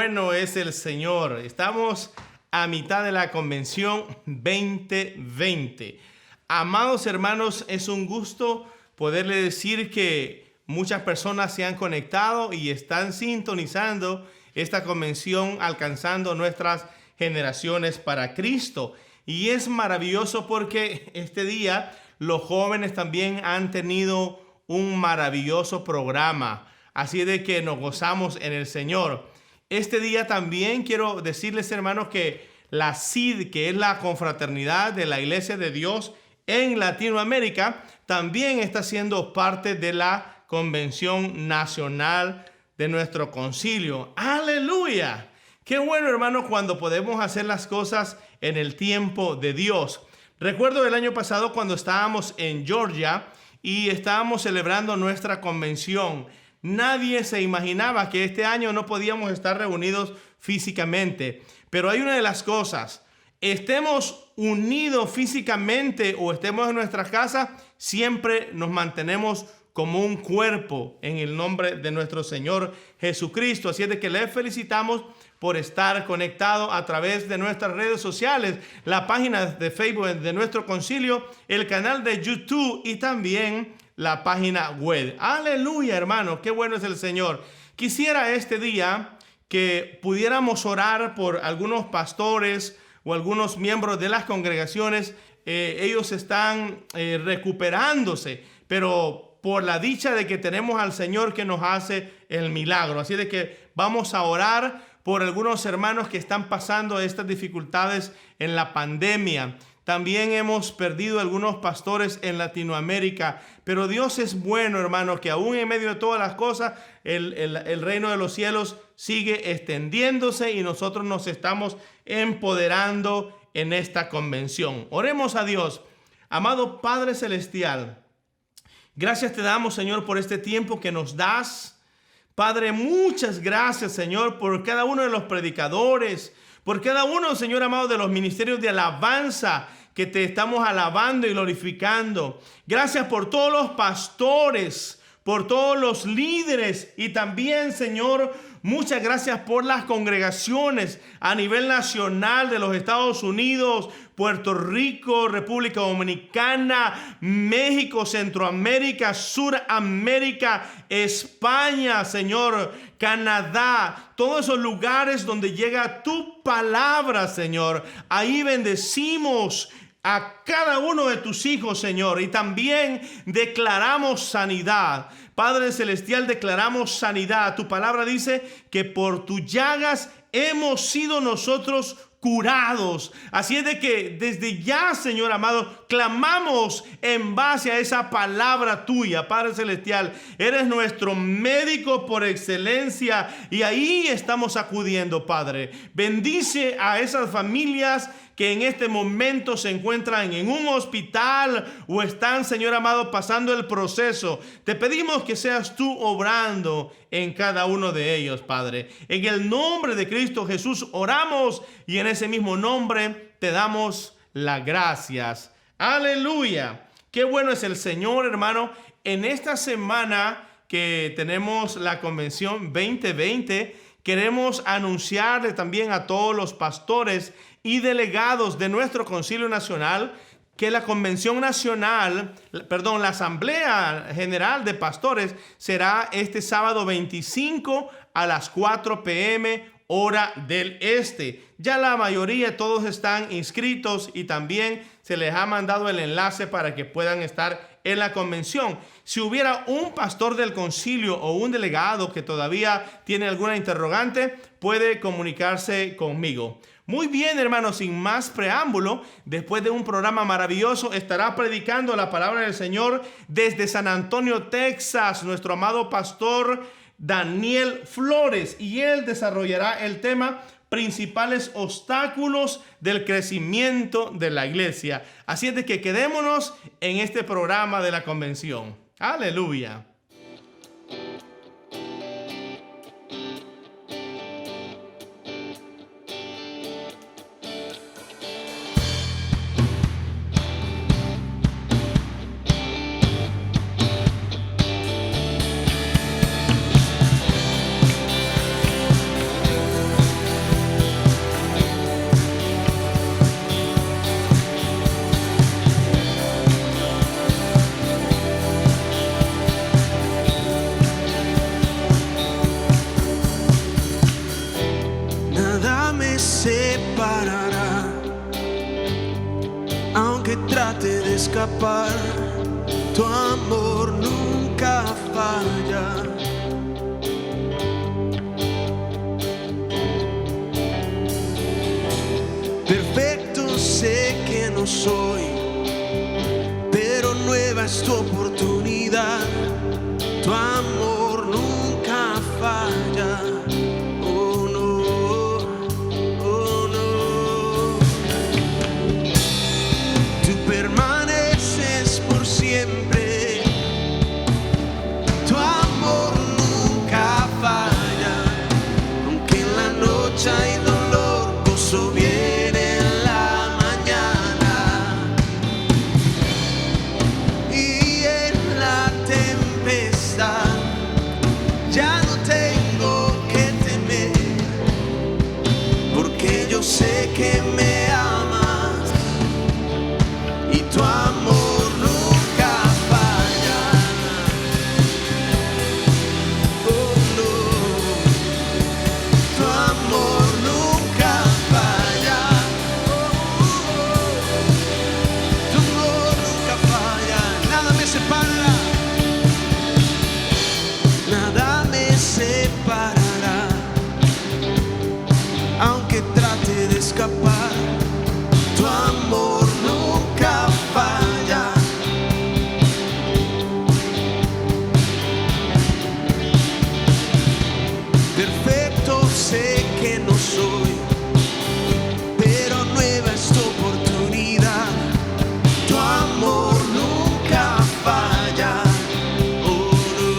bueno es el Señor. Estamos a mitad de la convención 2020. Amados hermanos, es un gusto poderle decir que muchas personas se han conectado y están sintonizando esta convención, alcanzando nuestras generaciones para Cristo. Y es maravilloso porque este día los jóvenes también han tenido un maravilloso programa. Así de que nos gozamos en el Señor. Este día también quiero decirles, hermanos, que la CID, que es la confraternidad de la Iglesia de Dios en Latinoamérica, también está siendo parte de la convención nacional de nuestro concilio. ¡Aleluya! Qué bueno, hermano, cuando podemos hacer las cosas en el tiempo de Dios. Recuerdo el año pasado cuando estábamos en Georgia y estábamos celebrando nuestra convención. Nadie se imaginaba que este año no podíamos estar reunidos físicamente. Pero hay una de las cosas: estemos unidos físicamente o estemos en nuestra casa, siempre nos mantenemos como un cuerpo en el nombre de nuestro Señor Jesucristo. Así es de que les felicitamos por estar conectados a través de nuestras redes sociales, la página de Facebook de nuestro concilio, el canal de YouTube y también la página web. Aleluya, hermano, qué bueno es el Señor. Quisiera este día que pudiéramos orar por algunos pastores o algunos miembros de las congregaciones. Ellos están recuperándose, pero por la dicha de que tenemos al Señor que nos hace el milagro. Así de que vamos a orar por algunos hermanos que están pasando estas dificultades en la pandemia. También hemos perdido algunos pastores en Latinoamérica, pero Dios es bueno, hermano, que aún en medio de todas las cosas, el reino de los cielos sigue extendiéndose y nosotros nos estamos empoderando en esta convención. Oremos a Dios. Amado Padre Celestial, gracias te damos, Señor, por este tiempo que nos das. Padre, muchas gracias, Señor, por cada uno de los predicadores, por cada uno, Señor amado, de los ministerios de alabanza que te estamos alabando y glorificando. Gracias por todos los pastores, por todos los líderes y también, Señor, muchas gracias por las congregaciones a nivel nacional de los Estados Unidos, Puerto Rico, República Dominicana, México, Centroamérica, Suramérica, España, Señor, Canadá, todos esos lugares donde llega tu palabra, Señor. Ahí bendecimos a cada uno de tus hijos, Señor, y también declaramos sanidad. Padre Celestial, declaramos sanidad. Tu palabra dice que por tus llagas hemos sido nosotros curados. Así es de que desde ya, Señor amado, clamamos en base a esa palabra tuya. Padre Celestial, eres nuestro médico por excelencia y ahí estamos acudiendo, Padre. Bendice a esas familias que en este momento se encuentran en un hospital o están, Señor amado, pasando el proceso. Te pedimos que seas tú obrando en cada uno de ellos, Padre. En el nombre de Cristo Jesús oramos y en ese mismo nombre te damos las gracias. Aleluya. Qué bueno es el Señor, hermano. En esta semana que tenemos la convención 2020, queremos anunciarle también a todos los pastores y delegados de nuestro Concilio Nacional que la Convención Nacional, la Asamblea General de Pastores será este sábado 25 a las 4 p.m. hora del este. Ya la mayoría, todos están inscritos y también se les ha mandado el enlace para que puedan estar en la convención. Si hubiera un pastor del concilio o un delegado que todavía tiene alguna interrogante, puede comunicarse conmigo. Muy bien, hermanos, sin más preámbulo, después de un programa maravilloso, estará predicando la palabra del Señor desde San Antonio, Texas, nuestro amado pastor Daniel Flores, y él desarrollará el tema principales obstáculos del crecimiento de la iglesia. Así es de que quedémonos en este programa de la convención. Aleluya. escapar, tu amor nunca falla. Perfecto sé que no soy, pero nueva es tu oportunidad, tu amor nunca falla. Oh no, oh no. Tú permaneces por siempre, tu amor nunca falla, aunque en la noche hay dolor, gozo viene en la mañana, y en la tempestad ya no tengo que temer, porque yo sé que me amas y tu amor nunca falla. Oh no, tu amor nunca falla. Tu amor nunca falla. Nada me separará, nada me separará, aunque trate de escapar, tu amor nunca falla. Perfecto sé que no soy, pero nueva es tu oportunidad, tu amor nunca falla. Oh no,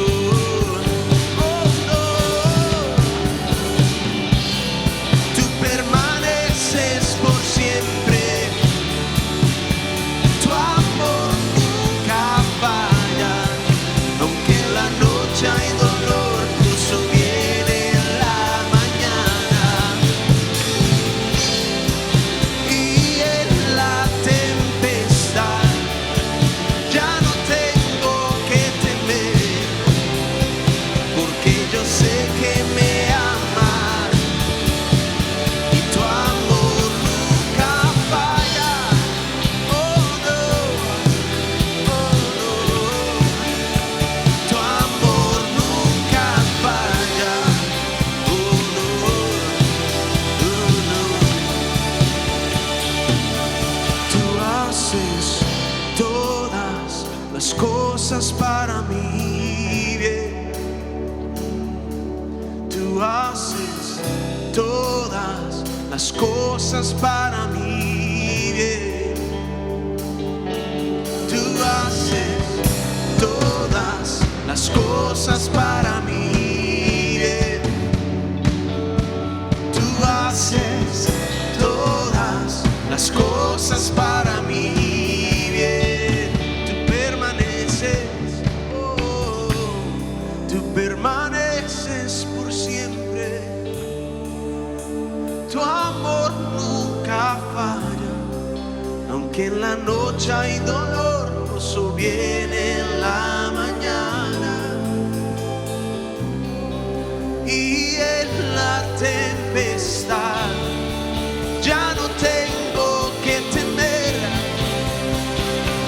oh no. Tú permaneces por siempre, tu amor nunca falla, aunque en la noche hay dolor, gozo viene en la mañana, y en la tempestad ya no tengo que temer, porque yo sé que me amas y tu amor nunca falla. Oh no, oh no, tu amor nunca falla. Oh no, oh no. Tú haces todas las cosas para mí bien. Tú haces todas las cosas para mí bien. Tú haces todas las cosas para mí bien. Tú haces todas las cosas para mí bien. Tú permaneces, oh, tú permaneces por siempre, tu amor nunca falla, aunque en la noche hay dolor, gozo viene en la mañana, y en la tempestad ya no tengo que temer,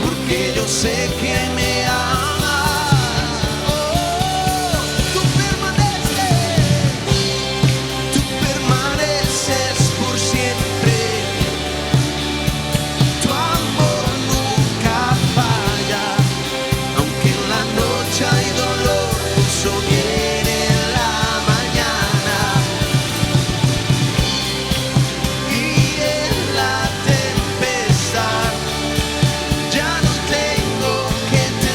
porque yo sé que me amas. Oh, tú permaneces por siempre, tu amor nunca falla, aunque en la noche hay dolor, gozo viene en la mañana, y en la tempestad ya no tengo que temer.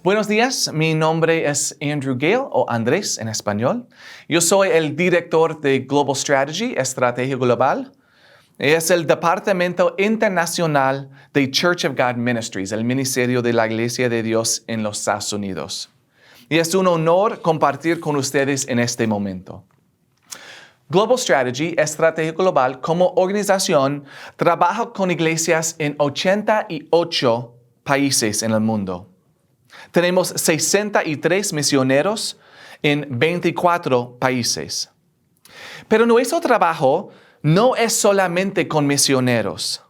Buenos días, mi nombre es Andrew Gale, o Andrés en español. Yo soy el director de Global Strategy, Estrategia Global. Es el Departamento Internacional de Church of God Ministries, el Ministerio de la Iglesia de Dios en los Estados Unidos. Y es un honor compartir con ustedes en este momento. Global Strategy, Estrategia Global, como organización, trabaja con iglesias en 88 países en el mundo. Tenemos 63 misioneros en 24 países. Pero nuestro trabajo no es solamente con misioneros.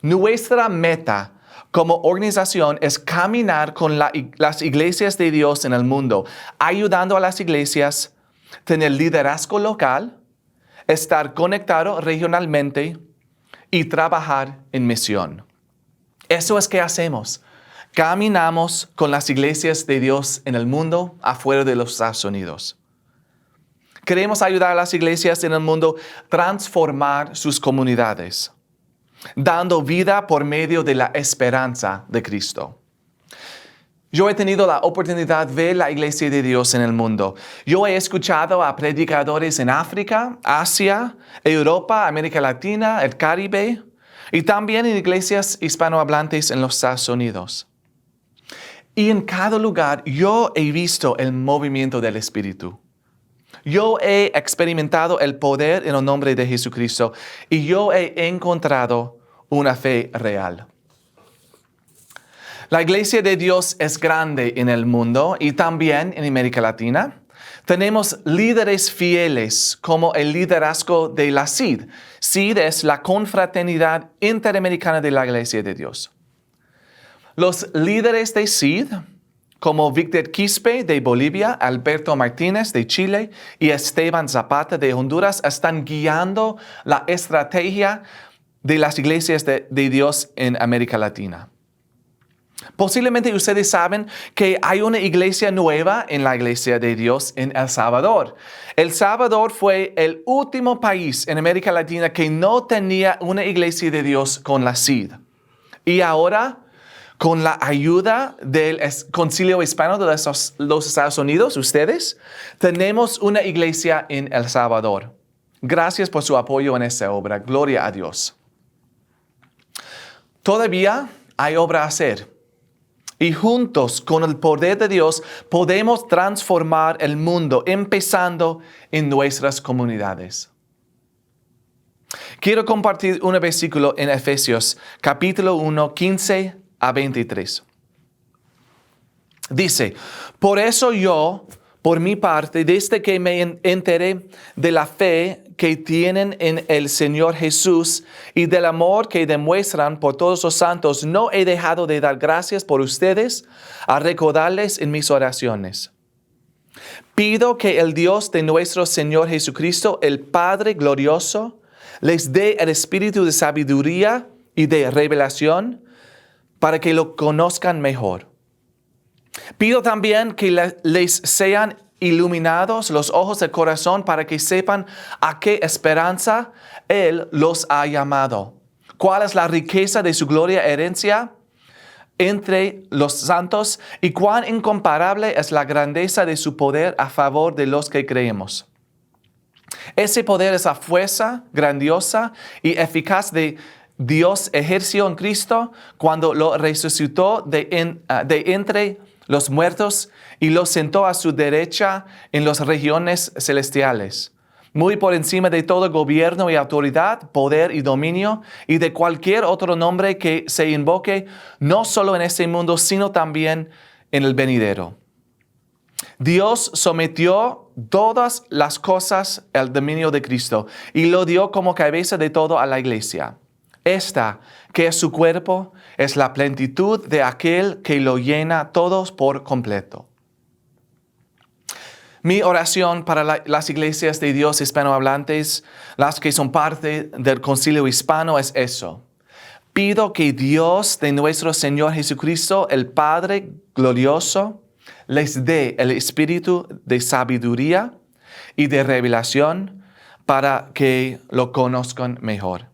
Nuestra meta como organización es caminar con las iglesias de Dios en el mundo, ayudando a las iglesias a tener liderazgo local, estar conectado regionalmente y trabajar en misión. Eso es que hacemos. Caminamos con las iglesias de Dios en el mundo, afuera de los Estados Unidos. Queremos ayudar a las iglesias en el mundo a transformar sus comunidades, dando vida por medio de la esperanza de Cristo. Yo he tenido la oportunidad de ver la iglesia de Dios en el mundo. Yo he escuchado a predicadores en África, Asia, Europa, América Latina, el Caribe y también en iglesias hispanohablantes en los Estados Unidos. Y en cada lugar yo he visto el movimiento del Espíritu. Yo he experimentado el poder en el nombre de Jesucristo y yo he encontrado una fe real. La iglesia de Dios es grande en el mundo y también en América Latina. Tenemos líderes fieles como el liderazgo de la CID. CID es la Confraternidad Interamericana de la Iglesia de Dios. Los líderes de CID, como Víctor Quispe de Bolivia, Alberto Martínez de Chile y Esteban Zapata de Honduras, están guiando la estrategia de las iglesias de Dios en América Latina. Posiblemente ustedes saben que hay una iglesia nueva en la iglesia de Dios en El Salvador. El Salvador fue el último país en América Latina que no tenía una iglesia de Dios con la CID. Y ahora, con la ayuda del Concilio Hispano de los Estados Unidos, ustedes, tenemos una iglesia en El Salvador. Gracias por su apoyo en esta obra. Gloria a Dios. Todavía hay obra a hacer. Y juntos, con el poder de Dios, podemos transformar el mundo, empezando en nuestras comunidades. Quiero compartir un versículo en Efesios, capítulo 1, 15 a 23. Dice, por eso yo, por mi parte, desde que me enteré de la fe que tienen en el Señor Jesús y del amor que demuestran por todos los santos, no he dejado de dar gracias por ustedes, a recordarles en mis oraciones. Pido que el Dios de nuestro Señor Jesucristo, el Padre glorioso, les dé el espíritu de sabiduría y de revelación para que lo conozcan mejor. Pido también que les sean iluminados los ojos del corazón para que sepan a qué esperanza Él los ha llamado. ¿Cuál es la riqueza de su gloria herencia entre los santos y cuán incomparable es la grandeza de su poder a favor de los que creemos? Ese poder es la fuerza grandiosa y eficaz de Dios ejerció en Cristo cuando lo resucitó de entre los muertos y lo sentó a su derecha en las regiones celestiales, muy por encima de todo gobierno y autoridad, poder y dominio, y de cualquier otro nombre que se invoque, no solo en este mundo, sino también en el venidero. Dios sometió todas las cosas al dominio de Cristo y lo dio como cabeza de todo a la iglesia. Esta, que es su cuerpo, es la plenitud de aquel que lo llena todos por completo. Mi oración para las iglesias de Dios hispanohablantes, las que son parte del Concilio Hispano, es eso. Pido que Dios de nuestro Señor Jesucristo, el Padre glorioso, les dé el espíritu de sabiduría y de revelación para que lo conozcan mejor.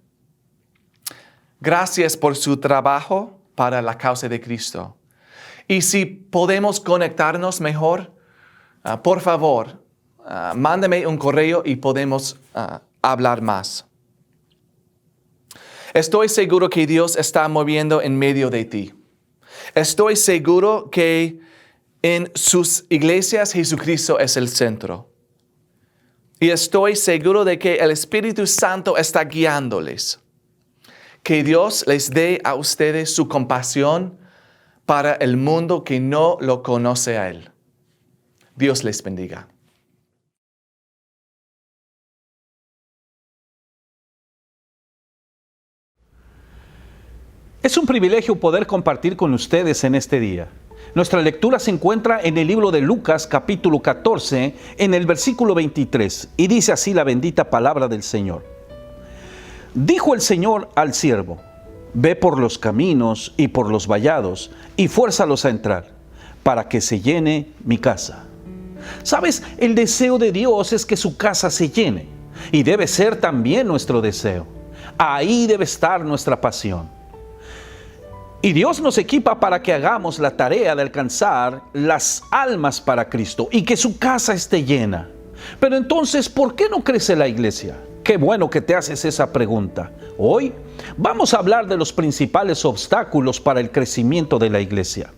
Gracias por su trabajo para la causa de Cristo. Y si podemos conectarnos mejor, por favor, mándame un correo y podemos hablar más. Estoy seguro que Dios está moviendo en medio de ti. Estoy seguro que en sus iglesias Jesucristo es el centro. Y estoy seguro de que el Espíritu Santo está guiándoles. Que Dios les dé a ustedes su compasión para el mundo que no lo conoce a Él. Dios les bendiga. Es un privilegio poder compartir con ustedes en este día. Nuestra lectura se encuentra en el libro de Lucas, capítulo 14, en el versículo 23, y dice así la bendita palabra del Señor. Dijo el Señor al siervo: ve por los caminos y por los vallados, y fuérzalos a entrar, para que se llene mi casa. ¿Sabes? El deseo de Dios es que su casa se llene, y debe ser también nuestro deseo. Ahí debe estar nuestra pasión. Y Dios nos equipa para que hagamos la tarea de alcanzar las almas para Cristo y que su casa esté llena. Pero entonces, ¿por qué no crece la iglesia? Qué bueno que te haces esa pregunta. Hoy vamos a hablar de los principales obstáculos para el crecimiento de la iglesia.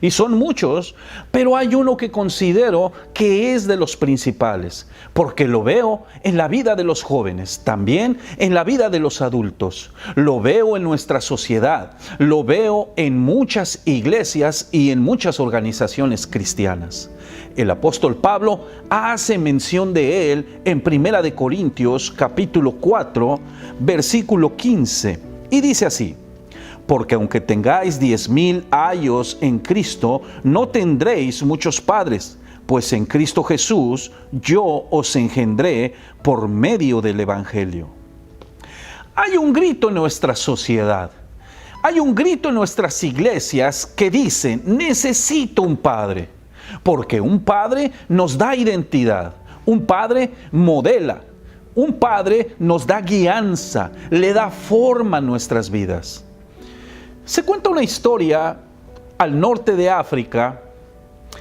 Y son muchos, pero hay uno que considero que es de los principales, porque lo veo en la vida de los jóvenes, también en la vida de los adultos. Lo veo en nuestra sociedad, lo veo en muchas iglesias y en muchas organizaciones cristianas. El apóstol Pablo hace mención de él en 1 de Corintios capítulo 4, versículo 15, y dice así: porque aunque tengáis 10,000 años en Cristo, no tendréis muchos padres, pues en Cristo Jesús yo os engendré por medio del Evangelio. Hay un grito en nuestra sociedad, hay un grito en nuestras iglesias que dicen: necesito un padre, porque un padre nos da identidad, un padre modela, un padre nos da guianza, le da forma a nuestras vidas. Se cuenta una historia al norte de África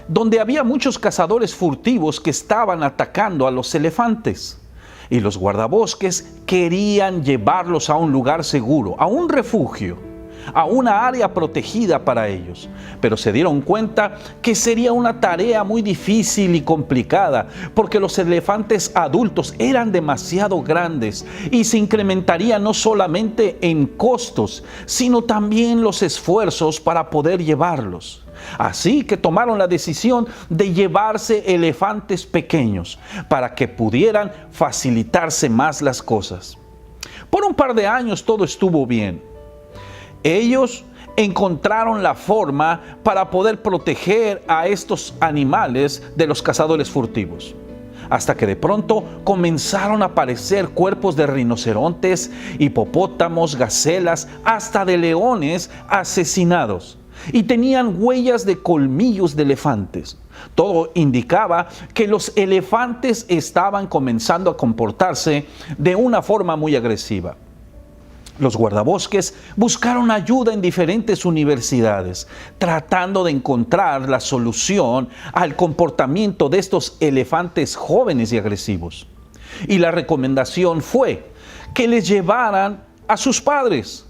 donde había muchos cazadores furtivos que estaban atacando a los elefantes, y los guardabosques querían llevarlos a un lugar seguro, a un refugio, a una área protegida para ellos. Pero se dieron cuenta que sería una tarea muy difícil y complicada, porque los elefantes adultos eran demasiado grandes y se incrementaría no solamente en costos, sino también los esfuerzos para poder llevarlos. Así que tomaron la decisión de llevarse elefantes pequeños para que pudieran facilitarse más las cosas. Por un par de años todo estuvo bien. Ellos encontraron la forma para poder proteger a estos animales de los cazadores furtivos. Hasta que de pronto comenzaron a aparecer cuerpos de rinocerontes, hipopótamos, gacelas, hasta de leones asesinados. Y tenían huellas de colmillos de elefantes. Todo indicaba que los elefantes estaban comenzando a comportarse de una forma muy agresiva. Los guardabosques buscaron ayuda en diferentes universidades, tratando de encontrar la solución al comportamiento de estos elefantes jóvenes y agresivos. Y la recomendación fue que les llevaran a sus padres,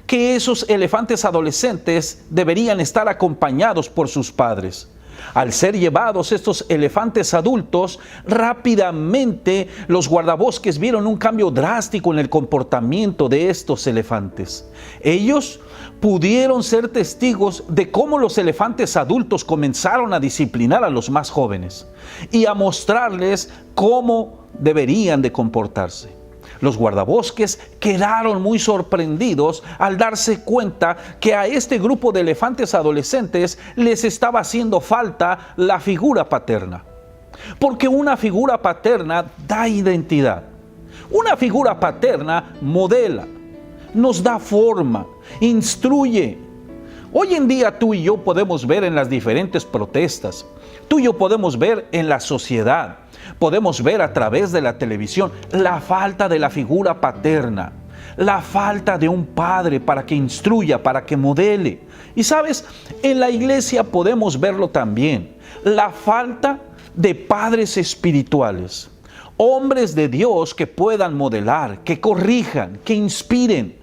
que esos elefantes adolescentes deberían estar acompañados por sus padres. Al ser llevados estos elefantes adultos, rápidamente los guardabosques vieron un cambio drástico en el comportamiento de estos elefantes. Ellos pudieron ser testigos de cómo los elefantes adultos comenzaron a disciplinar a los más jóvenes y a mostrarles cómo deberían de comportarse. Los guardabosques quedaron muy sorprendidos al darse cuenta que a este grupo de elefantes adolescentes les estaba haciendo falta la figura paterna. Porque una figura paterna da identidad. Una figura paterna modela, nos da forma, instruye. Hoy en día tú y yo podemos ver en las diferentes protestas, tú y yo podemos ver en la sociedad, podemos ver a través de la televisión la falta de la figura paterna. La falta de un padre para que instruya, para que modele. Y sabes, en la iglesia podemos verlo también. La falta de padres espirituales. Hombres de Dios que puedan modelar, que corrijan, que inspiren.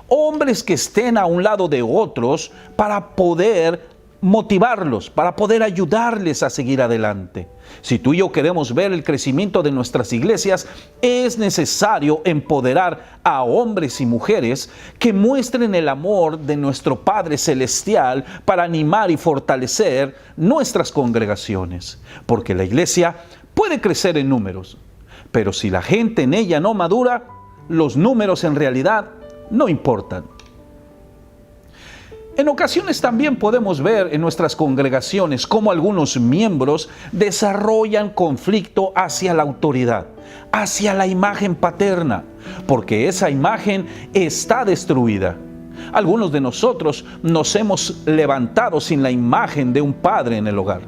Hombres que estén a un lado de otros para poder motivarlos, para poder ayudarles a seguir adelante. Si tú y yo queremos ver el crecimiento de nuestras iglesias, es necesario empoderar a hombres y mujeres que muestren el amor de nuestro Padre Celestial para animar y fortalecer nuestras congregaciones. Porque la iglesia puede crecer en números, pero si la gente en ella no madura, los números en realidad no importan. En ocasiones también podemos ver en nuestras congregaciones cómo algunos miembros desarrollan conflicto hacia la autoridad, hacia la imagen paterna, porque esa imagen está destruida. Algunos de nosotros nos hemos levantado sin la imagen de un padre en el hogar.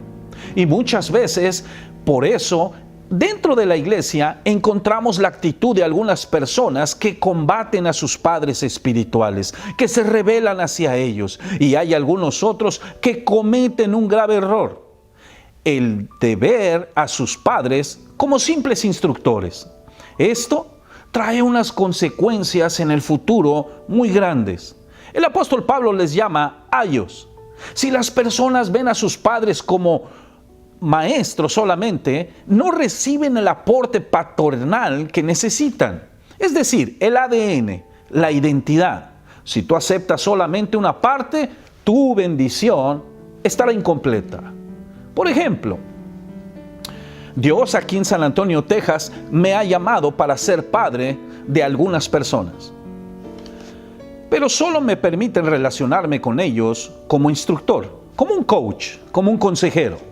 Y muchas veces, por eso, dentro de la iglesia encontramos la actitud de algunas personas que combaten a sus padres espirituales, que se rebelan hacia ellos, y hay algunos otros que cometen un grave error: el de ver a sus padres como simples instructores. Esto trae unas consecuencias en el futuro muy grandes. El apóstol Pablo les llama ayos. Si las personas ven a sus padres como maestros solamente, no reciben el aporte paternal que necesitan. Es decir, el ADN, la identidad. Si tú aceptas solamente una parte, tu bendición estará incompleta. Por ejemplo, Dios aquí en San Antonio, Texas, me ha llamado para ser padre de algunas personas. Pero solo me permiten relacionarme con ellos como instructor, como un coach, como un consejero.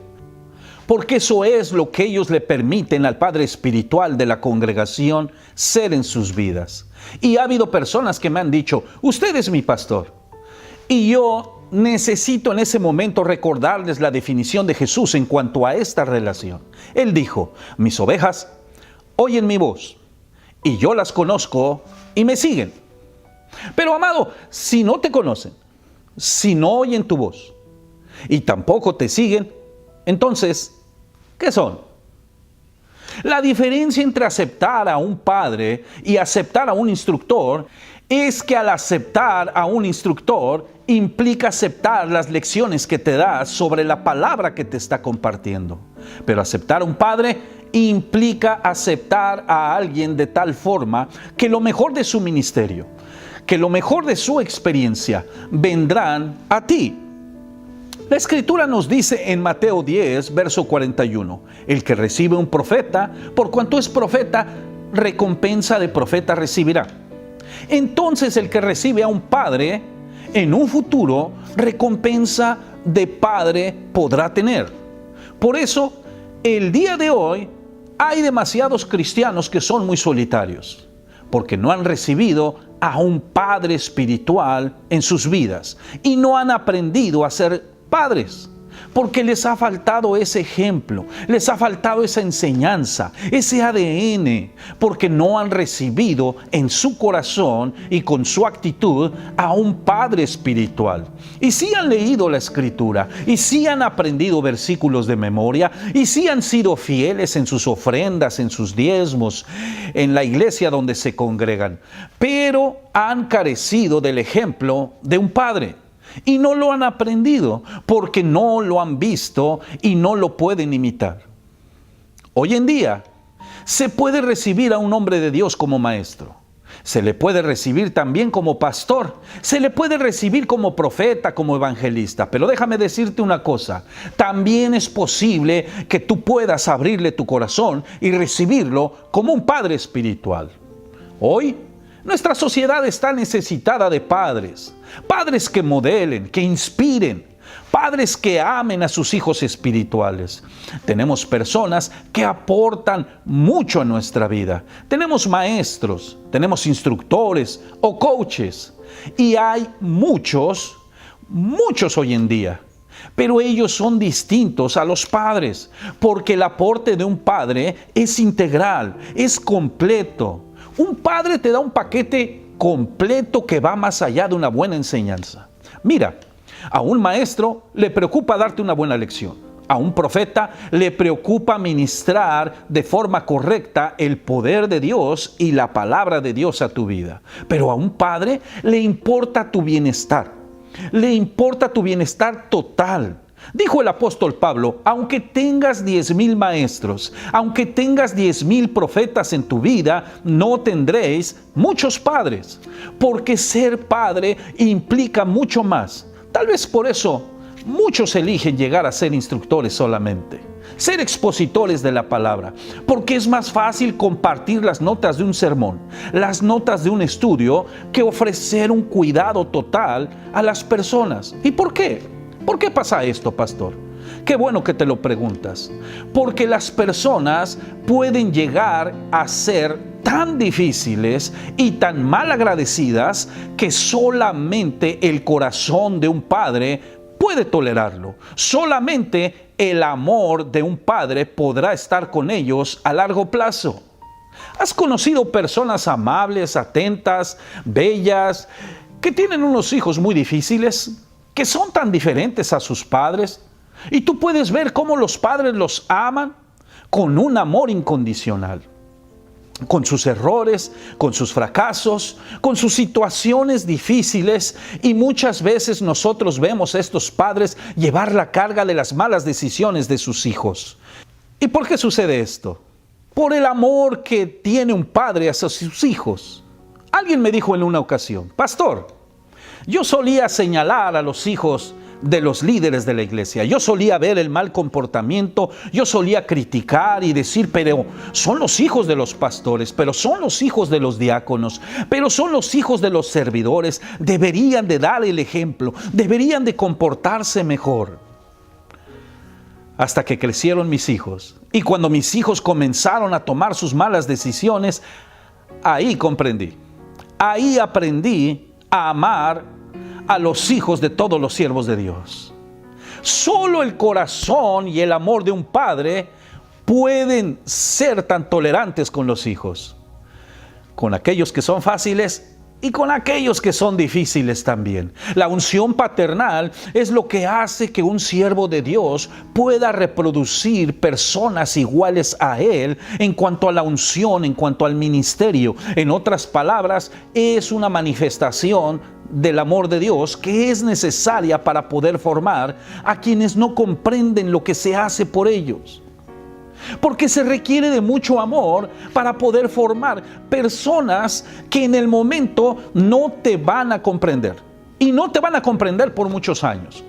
Porque eso es lo que ellos le permiten al padre espiritual de la congregación ser en sus vidas. Y ha habido personas que me han dicho: usted es mi pastor. Y yo necesito en ese momento recordarles la definición de Jesús en cuanto a esta relación. Él dijo: mis ovejas oyen mi voz, y yo las conozco y me siguen. Pero amado, si no te conocen, si no oyen tu voz y tampoco te siguen, entonces, ¿qué son? La diferencia entre aceptar a un padre y aceptar a un instructor es que al aceptar a un instructor implica aceptar las lecciones que te da sobre la palabra que te está compartiendo. Pero aceptar a un padre implica aceptar a alguien de tal forma que lo mejor de su ministerio, que lo mejor de su experiencia vendrán a ti. La Escritura nos dice en Mateo 10, verso 41, el que recibe un profeta, por cuanto es profeta, recompensa de profeta recibirá. Entonces el que recibe a un padre, en un futuro, recompensa de padre podrá tener. Por eso, el día de hoy, hay demasiados cristianos que son muy solitarios, porque no han recibido a un padre espiritual en sus vidas y no han aprendido a ser padres, porque les ha faltado ese ejemplo, les ha faltado esa enseñanza, ese ADN, porque no han recibido en su corazón y con su actitud a un padre espiritual. Y sí han leído la Escritura, y sí han aprendido versículos de memoria, y sí han sido fieles en sus ofrendas, en sus diezmos, en la iglesia donde se congregan, pero han carecido del ejemplo de un padre. Y no lo han aprendido porque no lo han visto y no lo pueden imitar. Hoy en día se puede recibir a un hombre de Dios como maestro. Se le puede recibir también como pastor. Se le puede recibir como profeta, como evangelista. Pero déjame decirte una cosa. También es posible que tú puedas abrirle tu corazón y recibirlo como un padre espiritual. Hoy nuestra sociedad está necesitada de padres. Padres que modelen, que inspiren. Padres que amen a sus hijos espirituales. Tenemos personas que aportan mucho a nuestra vida. Tenemos maestros, tenemos instructores o coaches. Y hay muchos hoy en día. Pero ellos son distintos a los padres, porque el aporte de un padre es integral, es completo. Un padre te da un paquete completo que va más allá de una buena enseñanza. Mira, a un maestro le preocupa darte una buena lección. A un profeta le preocupa ministrar de forma correcta el poder de Dios y la palabra de Dios a tu vida. Pero a un padre le importa tu bienestar. Le importa tu bienestar total. Dijo el apóstol Pablo, aunque tengas 10,000 maestros, aunque tengas 10,000 profetas en tu vida, no tendréis muchos padres, porque ser padre implica mucho más. Tal vez por eso muchos eligen llegar a ser instructores solamente, ser expositores de la palabra, porque es más fácil compartir las notas de un sermón, las notas de un estudio, que ofrecer un cuidado total a las personas. ¿Y por qué? ¿Por qué pasa esto, pastor? Qué bueno que te lo preguntas. Porque las personas pueden llegar a ser tan difíciles y tan mal agradecidas que solamente el corazón de un padre puede tolerarlo. Solamente el amor de un padre podrá estar con ellos a largo plazo. ¿Has conocido personas amables, atentas, bellas, que tienen unos hijos muy difíciles, que son tan diferentes a sus padres? Y tú puedes ver cómo los padres los aman con un amor incondicional, con sus errores, con sus fracasos, con sus situaciones difíciles, y muchas veces nosotros vemos a estos padres llevar la carga de las malas decisiones de sus hijos. ¿Y por qué sucede esto? Por el amor que tiene un padre hacia sus hijos. Alguien me dijo en una ocasión, pastor, yo solía señalar a los hijos de los líderes de la iglesia. Yo solía ver el mal comportamiento, yo solía criticar y decir, pero son los hijos de los pastores, pero son los hijos de los diáconos, pero son los hijos de los servidores, deberían de dar el ejemplo, deberían de comportarse mejor. Hasta que crecieron mis hijos, y cuando mis hijos comenzaron a tomar sus malas decisiones, ahí comprendí, ahí aprendí a amar a los hijos de todos los siervos de Dios. Solo el corazón y el amor de un padre pueden ser tan tolerantes con los hijos, con aquellos que son fáciles y con aquellos que son difíciles también. La unción paternal es lo que hace que un siervo de Dios pueda reproducir personas iguales a él en cuanto a la unción, en cuanto al ministerio. En otras palabras, es una manifestación del amor de Dios que es necesaria para poder formar a quienes no comprenden lo que se hace por ellos. Porque se requiere de mucho amor para poder formar personas que en el momento no te van a comprender. Y no te van a comprender por muchos años.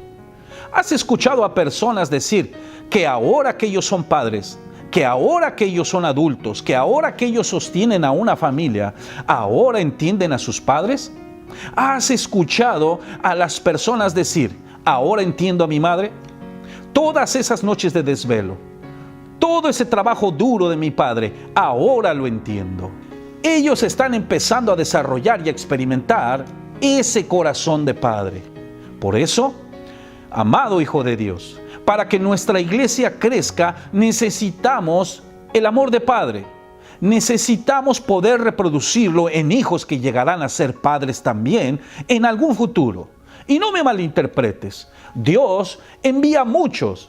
¿Has escuchado a personas decir que ahora que ellos son padres, que ahora que ellos son adultos, que ahora que ellos sostienen a una familia, ahora entienden a sus padres? ¿Has escuchado a las personas decir, ahora entiendo a mi madre? Todas esas noches de desvelo, todo ese trabajo duro de mi padre, ahora lo entiendo. Ellos están empezando a desarrollar y a experimentar ese corazón de padre. Por eso, amado hijo de Dios, para que nuestra iglesia crezca, necesitamos el amor de padre. Necesitamos poder reproducirlo en hijos que llegarán a ser padres también en algún futuro. Y no me malinterpretes, Dios envía muchos,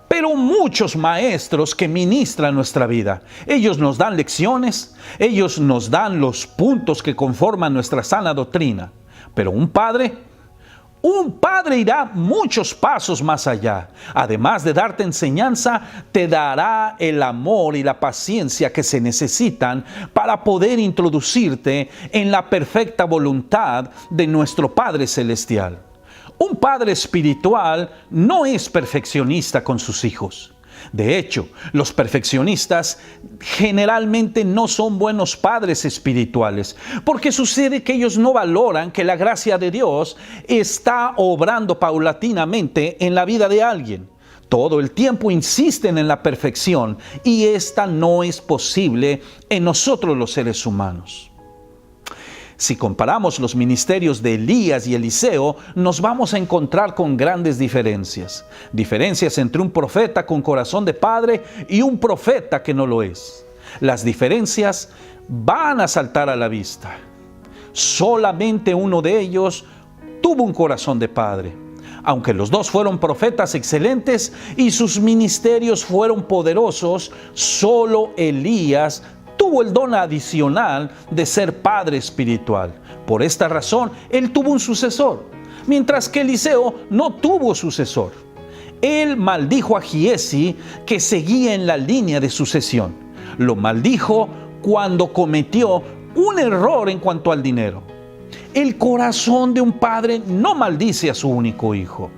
pero muchos maestros que ministran nuestra vida. Ellos nos dan lecciones, ellos nos dan los puntos que conforman nuestra sana doctrina. Pero un padre irá muchos pasos más allá. Además de darte enseñanza, te dará el amor y la paciencia que se necesitan para poder introducirte en la perfecta voluntad de nuestro Padre Celestial. Un padre espiritual no es perfeccionista con sus hijos. De hecho, los perfeccionistas generalmente no son buenos padres espirituales, porque sucede que ellos no valoran que la gracia de Dios está obrando paulatinamente en la vida de alguien. Todo el tiempo insisten en la perfección, y esta no es posible en nosotros los seres humanos. Si comparamos los ministerios de Elías y Eliseo, nos vamos a encontrar con grandes diferencias. Diferencias entre un profeta con corazón de padre y un profeta que no lo es. Las diferencias van a saltar a la vista. Solamente uno de ellos tuvo un corazón de padre. Aunque los dos fueron profetas excelentes y sus ministerios fueron poderosos, solo Elías tuvo el don adicional de ser padre espiritual. Por esta razón, él tuvo un sucesor, mientras que Eliseo no tuvo sucesor. Él maldijo a Giesi, que seguía en la línea de sucesión. Lo maldijo cuando cometió un error en cuanto al dinero. El corazón de un padre no maldice a su único hijo.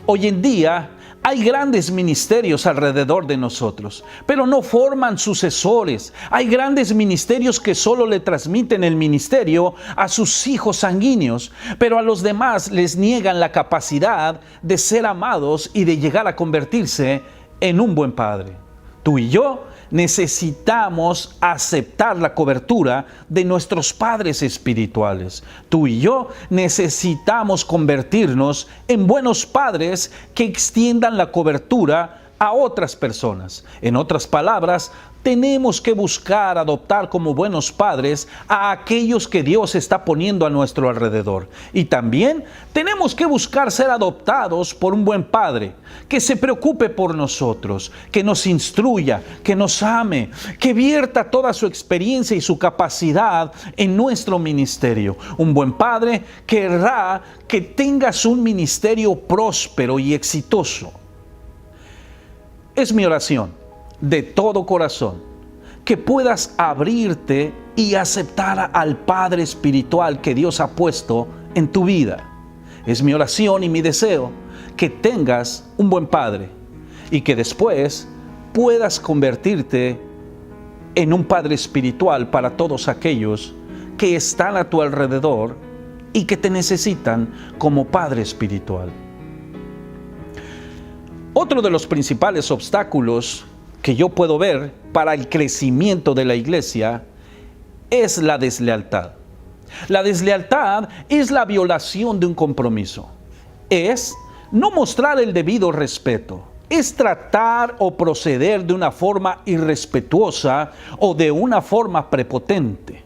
Hoy en día hay grandes ministerios alrededor de nosotros, pero no forman sucesores. Hay grandes ministerios que solo le transmiten el ministerio a sus hijos sanguíneos, pero a los demás les niegan la capacidad de ser amados y de llegar a convertirse en un buen padre. Tú y yo necesitamos aceptar la cobertura de nuestros padres espirituales. Tú y yo necesitamos convertirnos en buenos padres que extiendan la cobertura a otras personas. En otras palabras, tenemos que buscar adoptar como buenos padres a aquellos que Dios está poniendo a nuestro alrededor. Y también tenemos que buscar ser adoptados por un buen padre, que se preocupe por nosotros, que nos instruya, que nos ame, que vierta toda su experiencia y su capacidad en nuestro ministerio. Un buen padre querrá que tengas un ministerio próspero y exitoso. Es mi oración de todo corazón que puedas abrirte y aceptar al Padre espiritual que Dios ha puesto en tu vida. Es mi oración y mi deseo que tengas un buen padre y que después puedas convertirte en un padre espiritual para todos aquellos que están a tu alrededor y que te necesitan como padre espiritual. Otro de los principales obstáculos que yo puedo ver para el crecimiento de la iglesia es la deslealtad. La deslealtad es la violación de un compromiso. Es no mostrar el debido respeto. Es tratar o proceder de una forma irrespetuosa o de una forma prepotente.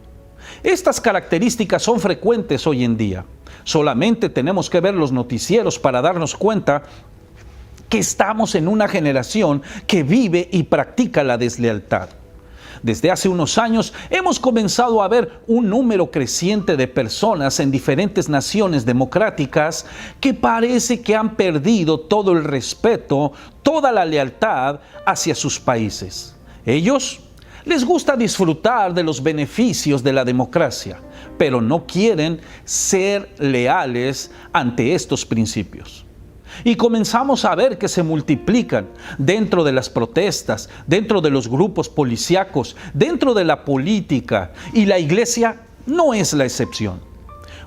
Estas características son frecuentes hoy en día. Solamente tenemos que ver los noticieros para darnos cuenta que estamos en una generación que vive y practica la deslealtad. Desde hace unos años hemos comenzado a ver un número creciente de personas en diferentes naciones democráticas que parece que han perdido todo el respeto, toda la lealtad hacia sus países. Ellos les gusta disfrutar de los beneficios de la democracia, pero no quieren ser leales ante estos principios. Y comenzamos a ver que se multiplican dentro de las protestas, dentro de los grupos policíacos, dentro de la política, y la iglesia no es la excepción.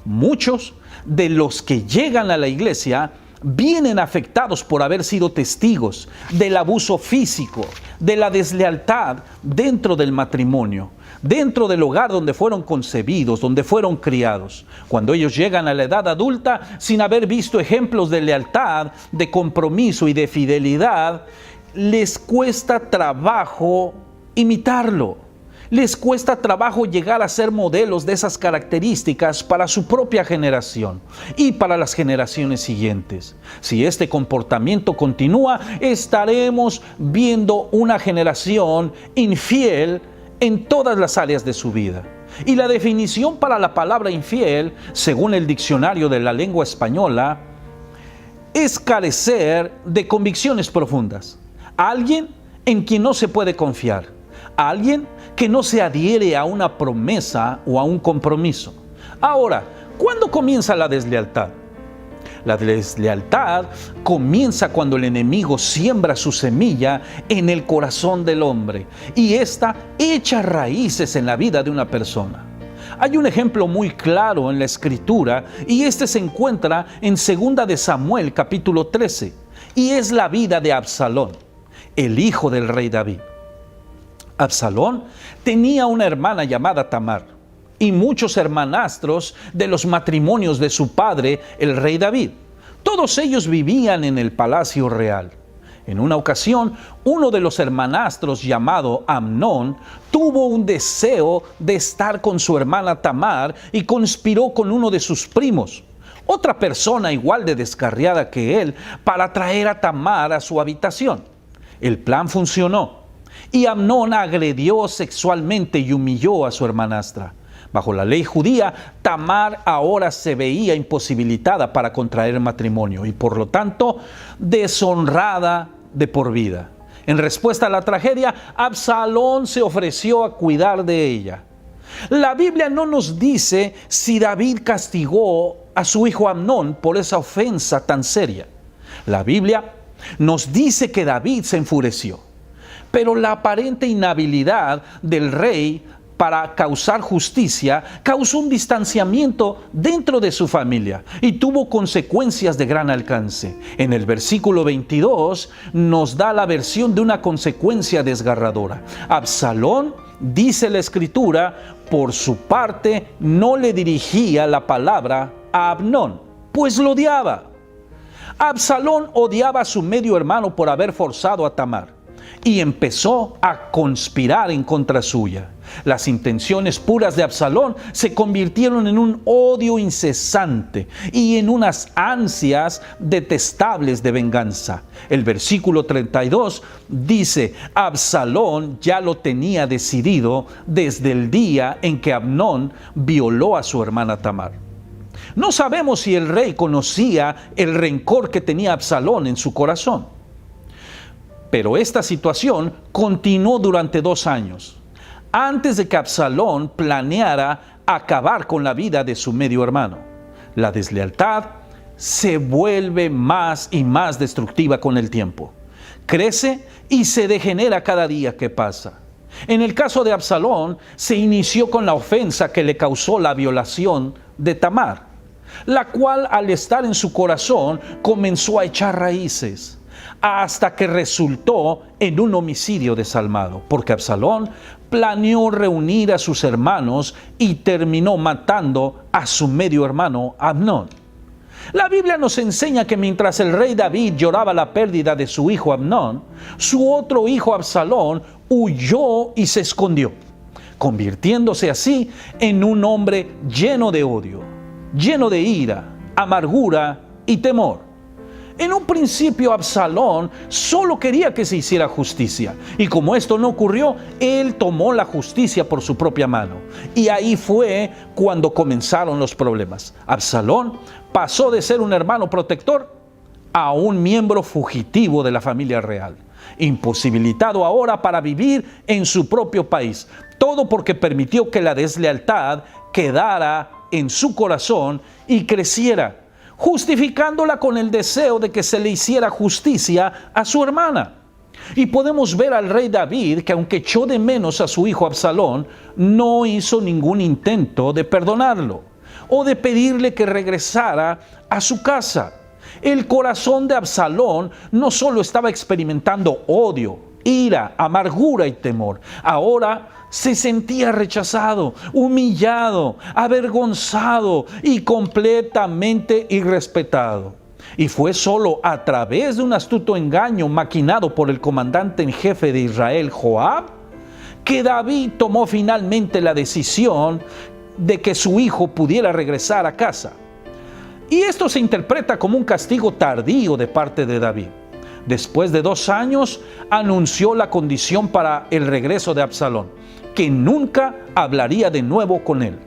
Muchos de los que llegan a la iglesia vienen afectados por haber sido testigos del abuso físico, de la deslealtad dentro del matrimonio, dentro del hogar donde fueron concebidos, donde fueron criados. Cuando ellos llegan a la edad adulta sin haber visto ejemplos de lealtad, de compromiso y de fidelidad, les cuesta trabajo imitarlo. Les cuesta trabajo llegar a ser modelos de esas características para su propia generación y para las generaciones siguientes. Si este comportamiento continúa, estaremos viendo una generación infiel en todas las áreas de su vida. Y la definición para la palabra infiel, según el diccionario de la lengua española, es carecer de convicciones profundas. Alguien en quien no se puede confiar. Alguien que no se adhiere a una promesa o a un compromiso. Ahora, ¿cuándo comienza la deslealtad? La deslealtad comienza cuando el enemigo siembra su semilla en el corazón del hombre y ésta echa raíces en la vida de una persona. Hay un ejemplo muy claro en la Escritura y este se encuentra en 2 de Samuel capítulo 13 y es la vida de Absalón, el hijo del rey David. Absalón tenía una hermana llamada Tamar y muchos hermanastros de los matrimonios de su padre, el rey David. Todos ellos vivían en el palacio real. En una ocasión, uno de los hermanastros llamado Amnón tuvo un deseo de estar con su hermana Tamar y conspiró con uno de sus primos, otra persona igual de descarriada que él, para traer a Tamar a su habitación. El plan funcionó y Amnón agredió sexualmente y humilló a su hermanastra. Bajo la ley judía, Tamar ahora se veía imposibilitada para contraer matrimonio y por lo tanto deshonrada de por vida. En respuesta a la tragedia, Absalón se ofreció a cuidar de ella. La Biblia no nos dice si David castigó a su hijo Amnón por esa ofensa tan seria. La Biblia nos dice que David se enfureció, pero la aparente inhabilidad del rey para causar justicia causó un distanciamiento dentro de su familia y tuvo consecuencias de gran alcance. En el versículo 22 nos da la versión de una consecuencia desgarradora. Absalón, dice la Escritura, por su parte no le dirigía la palabra a Amnón, pues lo odiaba. Absalón odiaba a su medio hermano por haber forzado a Tamar y empezó a conspirar en contra suya. Las intenciones puras de Absalón se convirtieron en un odio incesante y en unas ansias detestables de venganza. El versículo 32 dice: Absalón ya lo tenía decidido desde el día en que Amnón violó a su hermana Tamar. No sabemos si el rey conocía el rencor que tenía Absalón en su corazón, pero esta situación continuó durante 2 años, antes de que Absalón planeara acabar con la vida de su medio hermano. La deslealtad se vuelve más y más destructiva con el tiempo. Crece y se degenera cada día que pasa. En el caso de Absalón, se inició con la ofensa que le causó la violación de Tamar, la cual al estar en su corazón comenzó a echar raíces, hasta que resultó en un homicidio desalmado, porque Absalón planeó reunir a sus hermanos y terminó matando a su medio hermano Amnón. La Biblia nos enseña que mientras el rey David lloraba la pérdida de su hijo Amnón, su otro hijo Absalón huyó y se escondió, convirtiéndose así en un hombre lleno de odio, lleno de ira, amargura y temor. En un principio Absalón solo quería que se hiciera justicia, y como esto no ocurrió, él tomó la justicia por su propia mano. Y ahí fue cuando comenzaron los problemas. Absalón pasó de ser un hermano protector a un miembro fugitivo de la familia real, imposibilitado ahora para vivir en su propio país. Todo porque permitió que la deslealtad quedara en su corazón y creciera, justificándola con el deseo de que se le hiciera justicia a su hermana. Y podemos ver al rey David que, aunque echó de menos a su hijo Absalón, no hizo ningún intento de perdonarlo o de pedirle que regresara a su casa. El corazón de Absalón no solo estaba experimentando odio, ira, amargura y temor, ahora se sentía rechazado, humillado, avergonzado y completamente irrespetado. Y fue solo a través de un astuto engaño maquinado por el comandante en jefe de Israel, Joab, que David tomó finalmente la decisión de que su hijo pudiera regresar a casa. Y esto se interpreta como un castigo tardío de parte de David. Después de 2 años, anunció la condición para el regreso de Absalón, que nunca hablaría de nuevo con él.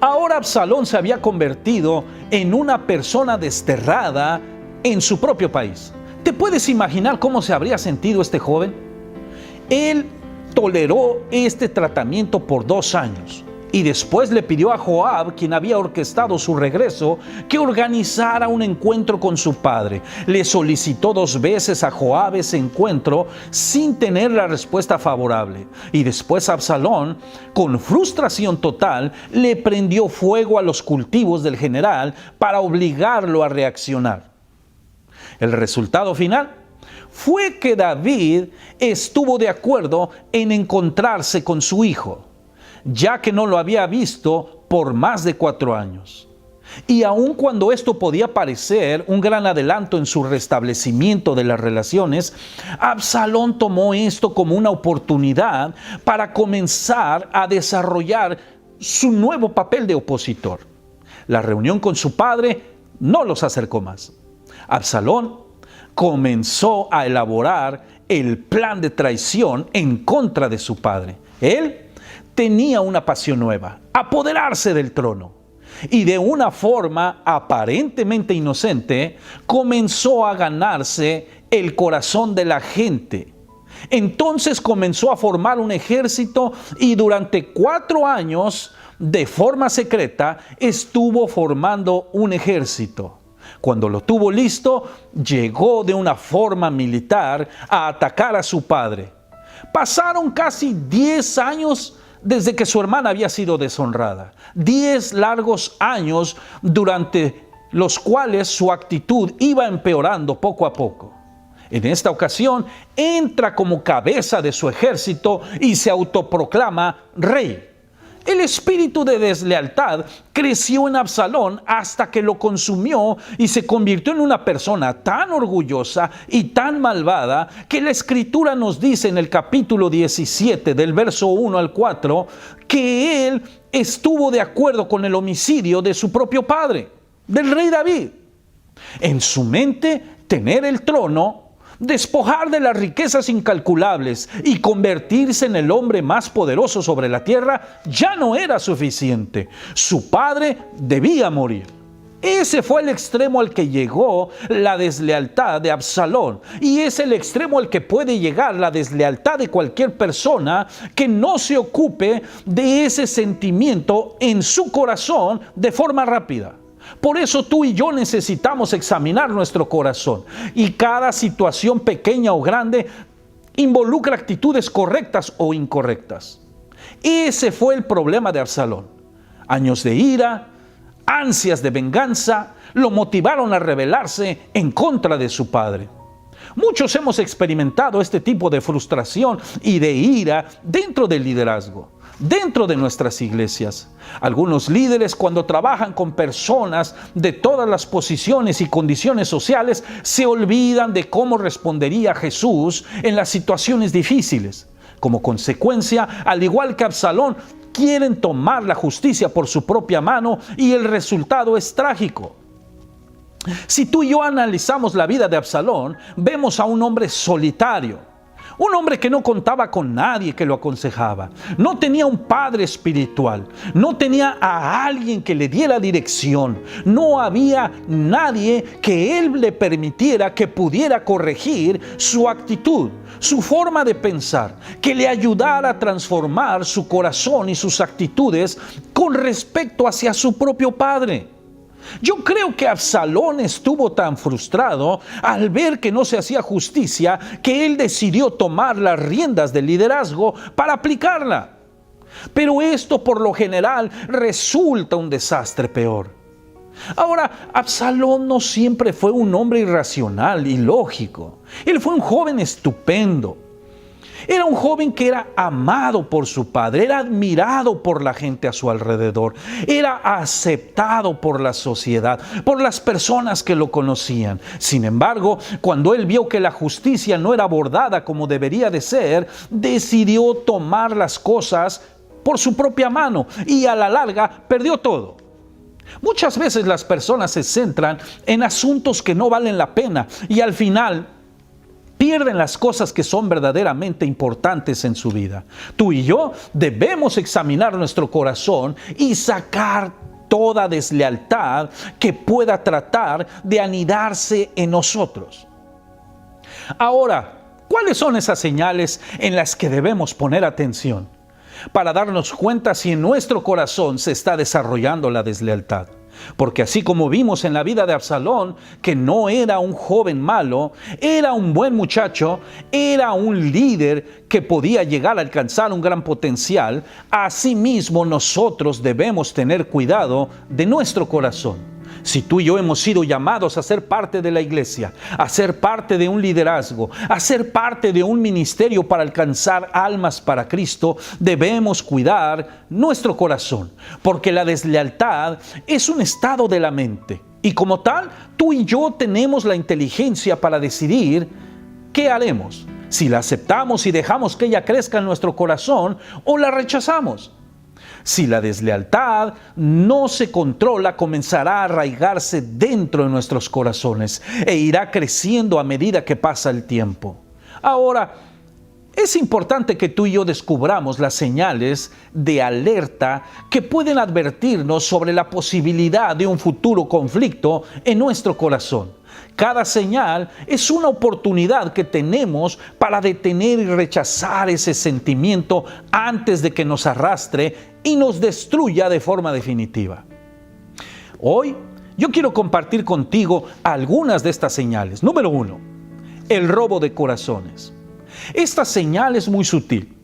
Ahora Absalón se había convertido en una persona desterrada en su propio país. ¿Te puedes imaginar cómo se habría sentido este joven? Él toleró este tratamiento por 2 años. Y después le pidió a Joab, quien había orquestado su regreso, que organizara un encuentro con su padre. Le solicitó 2 veces a Joab ese encuentro sin tener la respuesta favorable. Y después Absalón, con frustración total, le prendió fuego a los cultivos del general para obligarlo a reaccionar. El resultado final fue que David estuvo de acuerdo en encontrarse con su hijo, ya que no lo había visto por más de 4 años. Y aun cuando esto podía parecer un gran adelanto en su restablecimiento de las relaciones, Absalón tomó esto como una oportunidad para comenzar a desarrollar su nuevo papel de opositor. La reunión con su padre no los acercó más. Absalón comenzó a elaborar el plan de traición en contra de su padre. Él tenía una pasión nueva: apoderarse del trono. Y de una forma aparentemente inocente, comenzó a ganarse el corazón de la gente. Entonces comenzó a formar un ejército y durante 4 años, de forma secreta, estuvo formando un ejército. Cuando lo tuvo listo, llegó de una forma militar a atacar a su padre. Pasaron casi 10 años desde que su hermana había sido deshonrada. 10 largos años durante los cuales su actitud iba empeorando poco a poco. En esta ocasión entra como cabeza de su ejército y se autoproclama rey. El espíritu de deslealtad creció en Absalón hasta que lo consumió y se convirtió en una persona tan orgullosa y tan malvada que la Escritura nos dice en el capítulo 17 del verso 1 al 4 que él estuvo de acuerdo con el homicidio de su propio padre, del rey David. En su mente, tener el trono, despojar de las riquezas incalculables y convertirse en el hombre más poderoso sobre la tierra ya no era suficiente. Su padre debía morir. Ese fue el extremo al que llegó la deslealtad de Absalón, y es el extremo al que puede llegar la deslealtad de cualquier persona que no se ocupe de ese sentimiento en su corazón de forma rápida. Por eso tú y yo necesitamos examinar nuestro corazón, y cada situación pequeña o grande involucra actitudes correctas o incorrectas. Ese fue el problema de Absalón. Años de ira, ansias de venganza, lo motivaron a rebelarse en contra de su padre. Muchos hemos experimentado este tipo de frustración y de ira dentro del liderazgo, dentro de nuestras iglesias. Algunos líderes, cuando trabajan con personas de todas las posiciones y condiciones sociales, se olvidan de cómo respondería Jesús en las situaciones difíciles. Como consecuencia, al igual que Absalón, quieren tomar la justicia por su propia mano y el resultado es trágico. Si tú y yo analizamos la vida de Absalón, vemos a un hombre solitario, un hombre que no contaba con nadie que lo aconsejaba, no tenía un padre espiritual, no tenía a alguien que le diera dirección, no había nadie que él le permitiera que pudiera corregir su actitud, su forma de pensar, que le ayudara a transformar su corazón y sus actitudes con respecto hacia su propio padre. Yo creo que Absalón estuvo tan frustrado al ver que no se hacía justicia que él decidió tomar las riendas del liderazgo para aplicarla. Pero esto por lo general resulta un desastre peor. Ahora, Absalón no siempre fue un hombre irracional y lógico. Él fue un joven estupendo. Era un joven que era amado por su padre, era admirado por la gente a su alrededor, era aceptado por la sociedad, por las personas que lo conocían. Sin embargo, cuando él vio que la justicia no era abordada como debería de ser, decidió tomar las cosas por su propia mano y a la larga perdió todo. Muchas veces las personas se centran en asuntos que no valen la pena y al final pierden las cosas que son verdaderamente importantes en su vida. Tú y yo debemos examinar nuestro corazón y sacar toda deslealtad que pueda tratar de anidarse en nosotros. Ahora, ¿cuáles son esas señales en las que debemos poner atención para darnos cuenta si en nuestro corazón se está desarrollando la deslealtad? Porque así como vimos en la vida de Absalón, que no era un joven malo, era un buen muchacho, era un líder que podía llegar a alcanzar un gran potencial, asimismo nosotros debemos tener cuidado de nuestro corazón. Si tú y yo hemos sido llamados a ser parte de la iglesia, a ser parte de un liderazgo, a ser parte de un ministerio para alcanzar almas para Cristo, debemos cuidar nuestro corazón, porque la deslealtad es un estado de la mente. Y como tal, tú y yo tenemos la inteligencia para decidir qué haremos, si la aceptamos y dejamos que ella crezca en nuestro corazón o la rechazamos. Si la deslealtad no se controla, comenzará a arraigarse dentro de nuestros corazones e irá creciendo a medida que pasa el tiempo. Ahora, es importante que tú y yo descubramos las señales de alerta que pueden advertirnos sobre la posibilidad de un futuro conflicto en nuestro corazón. Cada señal es una oportunidad que tenemos para detener y rechazar ese sentimiento antes de que nos arrastre y nos destruya de forma definitiva. Hoy yo quiero compartir contigo algunas de estas señales. Número 1, el robo de corazones. Esta señal es muy sutil,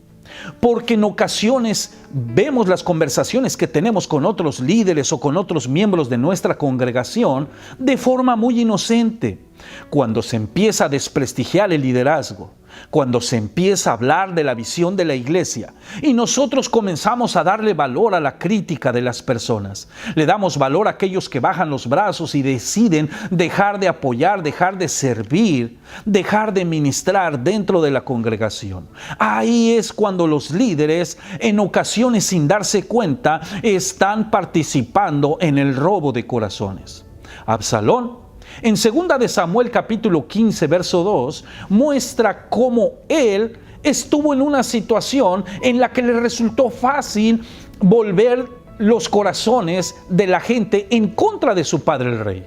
porque en ocasiones vemos las conversaciones que tenemos con otros líderes o con otros miembros de nuestra congregación de forma muy inocente. Cuando se empieza a desprestigiar el liderazgo, cuando se empieza a hablar de la visión de la iglesia y nosotros comenzamos a darle valor a la crítica de las personas. Le damos valor a aquellos que bajan los brazos y deciden dejar de apoyar, dejar de servir, dejar de ministrar dentro de la congregación. Ahí es cuando los líderes, en ocasiones sin darse cuenta, están participando en el robo de corazones. Absalón, en 2 de Samuel capítulo 15 verso 2, muestra cómo él estuvo en una situación en la que le resultó fácil volver los corazones de la gente en contra de su padre el rey.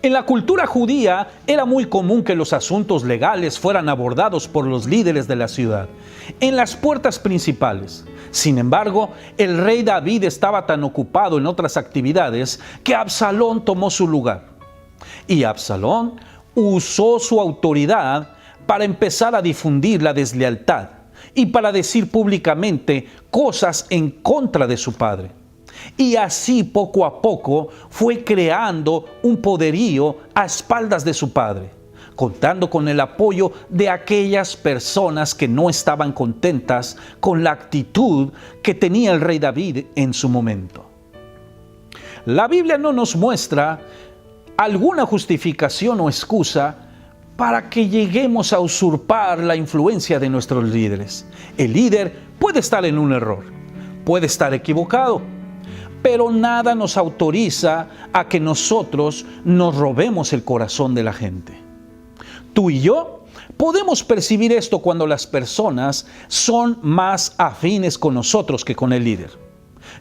En la cultura judía era muy común que los asuntos legales fueran abordados por los líderes de la ciudad, en las puertas principales. Sin embargo, el rey David estaba tan ocupado en otras actividades que Absalón tomó su lugar. Y Absalón usó su autoridad para empezar a difundir la deslealtad y para decir públicamente cosas en contra de su padre. Y así poco a poco fue creando un poderío a espaldas de su padre, contando con el apoyo de aquellas personas que no estaban contentas con la actitud que tenía el rey David en su momento. La Biblia no nos muestra alguna justificación o excusa para que lleguemos a usurpar la influencia de nuestros líderes. El líder puede estar en un error, puede estar equivocado, pero nada nos autoriza a que nosotros nos robemos el corazón de la gente. Tú y yo podemos percibir esto cuando las personas son más afines con nosotros que con el líder.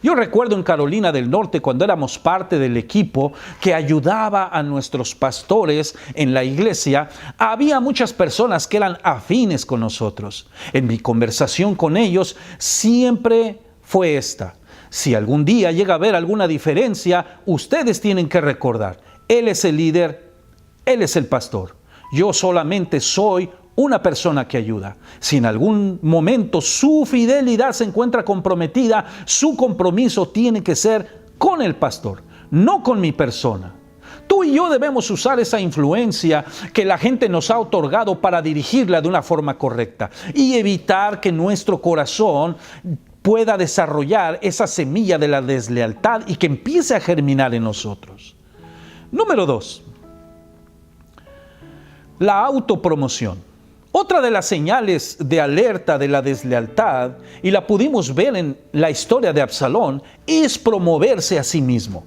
Yo recuerdo en Carolina del Norte, cuando éramos parte del equipo que ayudaba a nuestros pastores en la iglesia, había muchas personas que eran afines con nosotros. En mi conversación con ellos siempre fue esta: si algún día llega a haber alguna diferencia, ustedes tienen que recordar, él es el líder, él es el pastor. Yo solamente soy una persona que ayuda. Si en algún momento su fidelidad se encuentra comprometida, su compromiso tiene que ser con el pastor, no con mi persona. Tú y yo debemos usar esa influencia que la gente nos ha otorgado para dirigirla de una forma correcta y evitar que nuestro corazón pueda desarrollar esa semilla de la deslealtad y que empiece a germinar en nosotros. Número 2, la autopromoción. Otra de las señales de alerta de la deslealtad, y la pudimos ver en la historia de Absalón, es promoverse a sí mismo.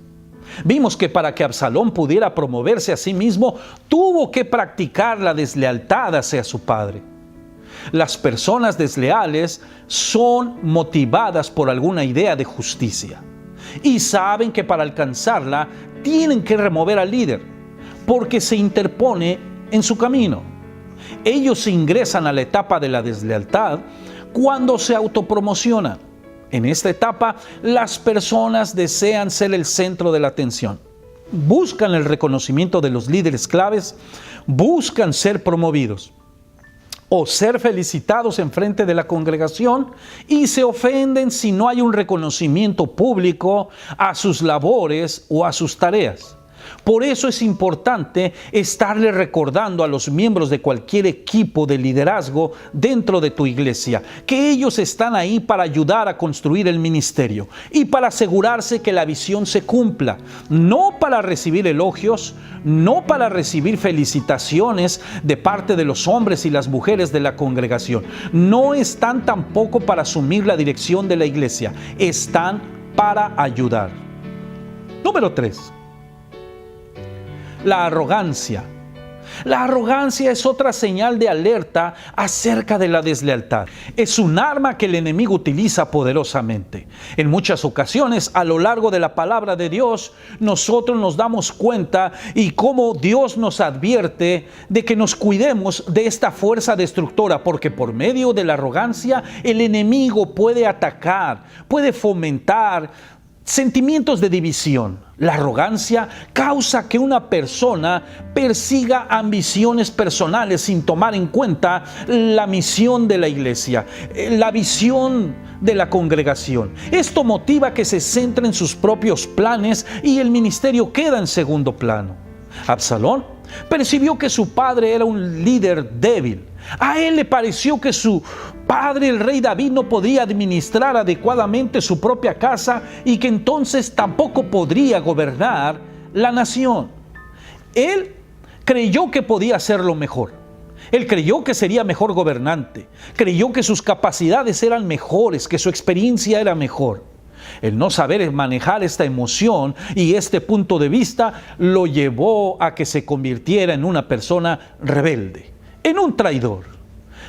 Vimos que para que Absalón pudiera promoverse a sí mismo, tuvo que practicar la deslealtad hacia su padre. Las personas desleales son motivadas por alguna idea de justicia y saben que para alcanzarla tienen que remover al líder porque se interpone en su camino. Ellos ingresan a la etapa de la deslealtad cuando se autopromocionan. En esta etapa, las personas desean ser el centro de la atención. Buscan el reconocimiento de los líderes claves, buscan ser promovidos o ser felicitados en frente de la congregación y se ofenden si no hay un reconocimiento público a sus labores o a sus tareas. Por eso es importante estarle recordando a los miembros de cualquier equipo de liderazgo dentro de tu iglesia que ellos están ahí para ayudar a construir el ministerio y para asegurarse que la visión se cumpla, no para recibir elogios, no para recibir felicitaciones de parte de los hombres y las mujeres de la congregación. No están tampoco para asumir la dirección de la iglesia, están para ayudar. Número 3. La arrogancia. La arrogancia es otra señal de alerta acerca de la deslealtad. Es un arma que el enemigo utiliza poderosamente. En muchas ocasiones, a lo largo de la palabra de Dios, nosotros nos damos cuenta y cómo Dios nos advierte de que nos cuidemos de esta fuerza destructora, porque por medio de la arrogancia el enemigo puede atacar, puede fomentar sentimientos de división. La arrogancia causa que una persona persiga ambiciones personales sin tomar en cuenta la misión de la iglesia, la visión de la congregación. Esto motiva que se centre en sus propios planes y el ministerio queda en segundo plano. Absalón percibió que su padre era un líder débil. A él le pareció que su padre, el rey David, no podía administrar adecuadamente su propia casa y que entonces tampoco podría gobernar la nación. Él creyó que podía hacerlo mejor. Él creyó que sería mejor gobernante. Creyó que sus capacidades eran mejores, que su experiencia era mejor. El no saber manejar esta emoción y este punto de vista lo llevó a que se convirtiera en una persona rebelde, en un traidor.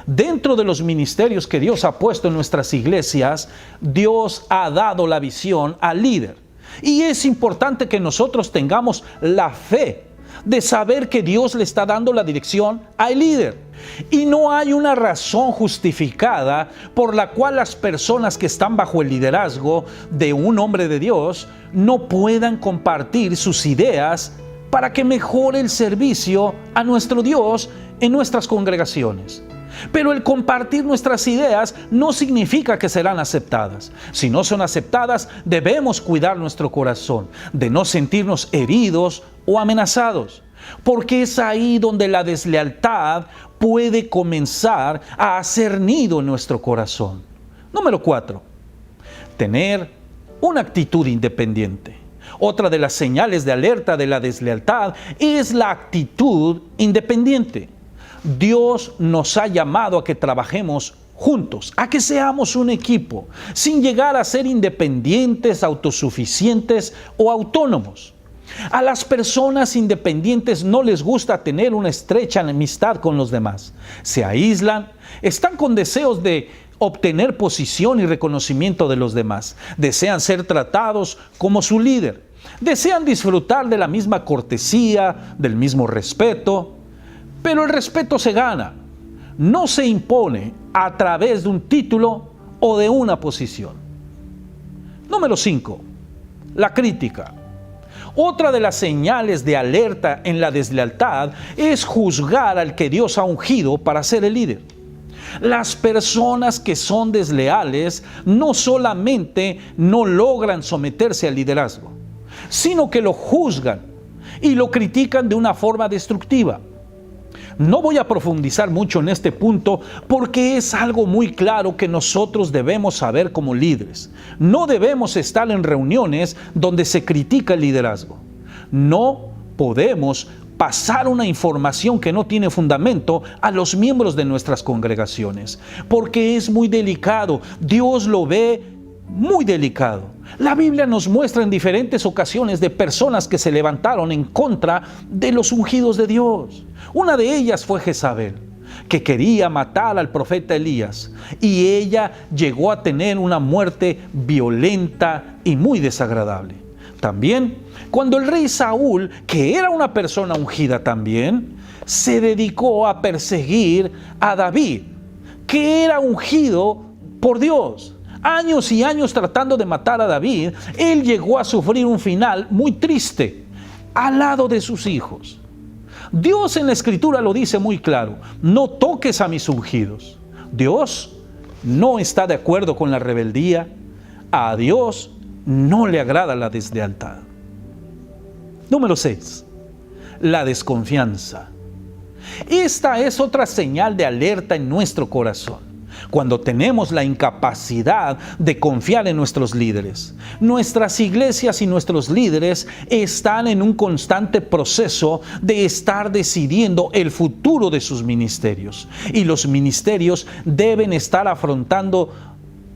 Dentro de los ministerios que Dios ha puesto en nuestras iglesias, Dios ha dado la visión al líder. Y es importante que nosotros tengamos la fe de saber que Dios le está dando la dirección al líder. Y no hay una razón justificada por la cual las personas que están bajo el liderazgo de un hombre de Dios no puedan compartir sus ideas para que mejore el servicio a nuestro Dios en nuestras congregaciones. Pero el compartir nuestras ideas no significa que serán aceptadas. Si no son aceptadas, debemos cuidar nuestro corazón de no sentirnos heridos o amenazados, porque es ahí donde la deslealtad puede comenzar a hacer nido en nuestro corazón. Número 4. Tener una actitud independiente. Otra de las señales de alerta de la deslealtad es la actitud independiente. Dios nos ha llamado a que trabajemos juntos, a que seamos un equipo, sin llegar a ser independientes, autosuficientes o autónomos. A las personas independientes no les gusta tener una estrecha amistad con los demás. Se aíslan, están con deseos de obtener posición y reconocimiento de los demás. Desean ser tratados como su líder. Desean disfrutar de la misma cortesía, del mismo respeto. Pero el respeto se gana, no se impone a través de un título o de una posición. Número 5. La crítica. Otra de las señales de alerta en la deslealtad es juzgar al que Dios ha ungido para ser el líder. Las personas que son desleales no solamente no logran someterse al liderazgo, sino que lo juzgan y lo critican de una forma destructiva. No voy a profundizar mucho en este punto porque es algo muy claro que nosotros debemos saber como líderes. No debemos estar en reuniones donde se critica el liderazgo. No podemos pasar una información que no tiene fundamento a los miembros de nuestras congregaciones, porque es muy delicado. Dios lo ve muy delicado. La Biblia nos muestra en diferentes ocasiones de personas que se levantaron en contra de los ungidos de Dios. Una de ellas fue Jezabel, que quería matar al profeta Elías, y ella llegó a tener una muerte violenta y muy desagradable. También, cuando el rey Saúl, que era una persona ungida también, se dedicó a perseguir a David, que era ungido por Dios. Años y años tratando de matar a David, él llegó a sufrir un final muy triste al lado de sus hijos. Dios en la Escritura lo dice muy claro: no toques a mis ungidos. Dios no está de acuerdo con la rebeldía. A Dios no le agrada la deslealtad. Número 6. La desconfianza. Esta es otra señal de alerta en nuestro corazón. Cuando tenemos la incapacidad de confiar en nuestros líderes. Nuestras iglesias y nuestros líderes están en un constante proceso de estar decidiendo el futuro de sus ministerios. Y los ministerios deben estar afrontando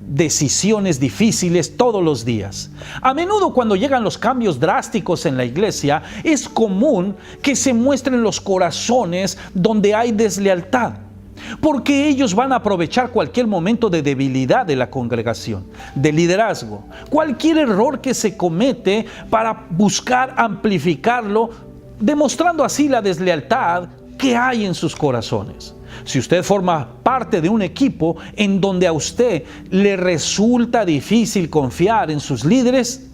decisiones difíciles todos los días. A menudo cuando llegan los cambios drásticos en la iglesia, es común que se muestren los corazones donde hay deslealtad, porque ellos van a aprovechar cualquier momento de debilidad de la congregación, de liderazgo, cualquier error que se comete para buscar amplificarlo, demostrando así la deslealtad que hay en sus corazones. Si usted forma parte de un equipo en donde a usted le resulta difícil confiar en sus líderes,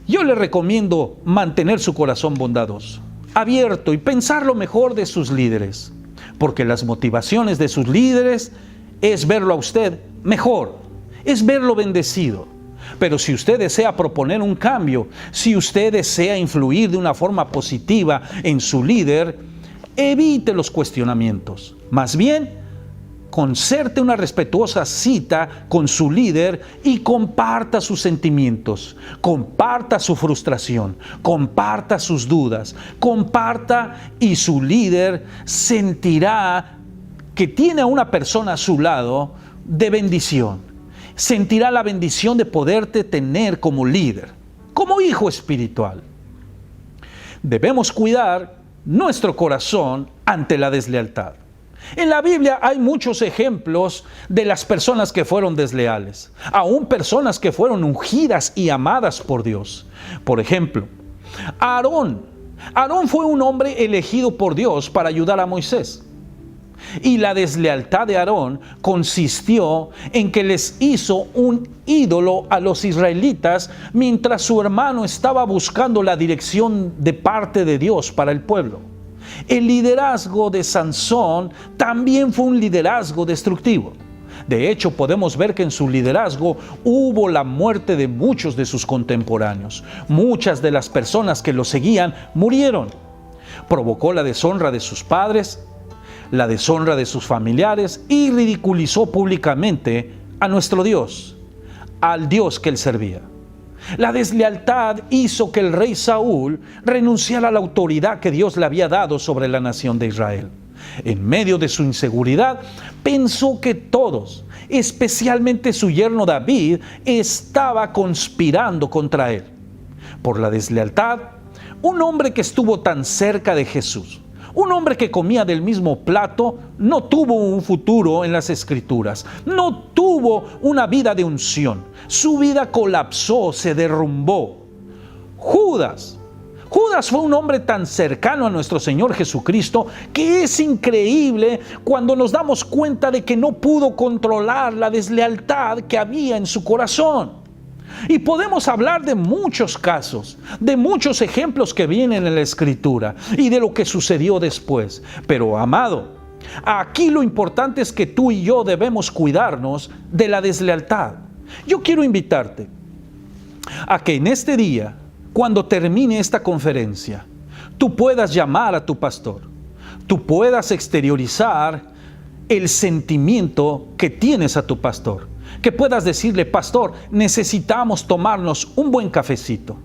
yo le recomiendo mantener su corazón bondadoso, abierto y pensar lo mejor de sus líderes, porque las motivaciones de sus líderes es verlo a usted mejor, es verlo bendecido. Pero si usted desea proponer un cambio, si usted desea influir de una forma positiva en su líder, evite los cuestionamientos. Más bien, concerte una respetuosa cita con su líder y comparta sus sentimientos, comparta su frustración, comparta sus dudas, comparta, y su líder sentirá que tiene a una persona a su lado de bendición. Sentirá la bendición de poderte tener como líder, como hijo espiritual. Debemos cuidar nuestro corazón ante la deslealtad. En la Biblia hay muchos ejemplos de las personas que fueron desleales, aún personas que fueron ungidas y amadas por Dios. Por ejemplo, Aarón fue un hombre elegido por Dios para ayudar a Moisés. Y la deslealtad de Aarón consistió en que les hizo un ídolo a los israelitas mientras su hermano estaba buscando la dirección de parte de Dios para el pueblo. El liderazgo de Sansón también fue un liderazgo destructivo. De hecho, podemos ver que en su liderazgo hubo la muerte de muchos de sus contemporáneos. Muchas de las personas que lo seguían murieron. Provocó la deshonra de sus padres, la deshonra de sus familiares y ridiculizó públicamente a nuestro Dios, al Dios que él servía. La deslealtad hizo que el rey Saúl renunciara a la autoridad que Dios le había dado sobre la nación de Israel. En medio de su inseguridad, pensó que todos, especialmente su yerno David, estaba conspirando contra él. Por la deslealtad, un hombre que estuvo tan cerca de Jesús, un hombre que comía del mismo plato, no tuvo un futuro en las Escrituras, no tuvo una vida de unción. Su vida colapsó, se derrumbó. Judas fue un hombre tan cercano a nuestro Señor Jesucristo que es increíble cuando nos damos cuenta de que no pudo controlar la deslealtad que había en su corazón. Y podemos hablar de muchos casos, de muchos ejemplos que vienen en la Escritura y de lo que sucedió después. Pero, amado, aquí lo importante es que tú y yo debemos cuidarnos de la deslealtad. Yo quiero invitarte a que en este día, cuando termine esta conferencia, tú puedas llamar a tu pastor, tú puedas exteriorizar el sentimiento que tienes a tu pastor. Que puedas decirle: pastor, necesitamos tomarnos un buen cafecito.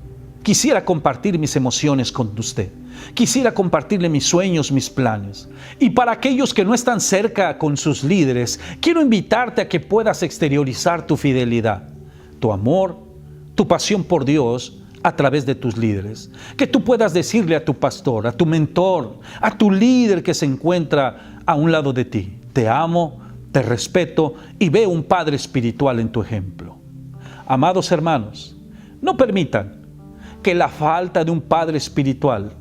Quisiera compartir mis emociones con usted. Quisiera compartirle mis sueños, mis planes. Y para aquellos que no están cerca con sus líderes, quiero invitarte a que puedas exteriorizar tu fidelidad, tu amor, tu pasión por Dios a través de tus líderes. Que tú puedas decirle a tu pastor, a tu mentor, a tu líder que se encuentra a un lado de ti: te amo, te respeto y veo un padre espiritual en tu ejemplo. Amados hermanos, no permitan que la falta de un padre espiritual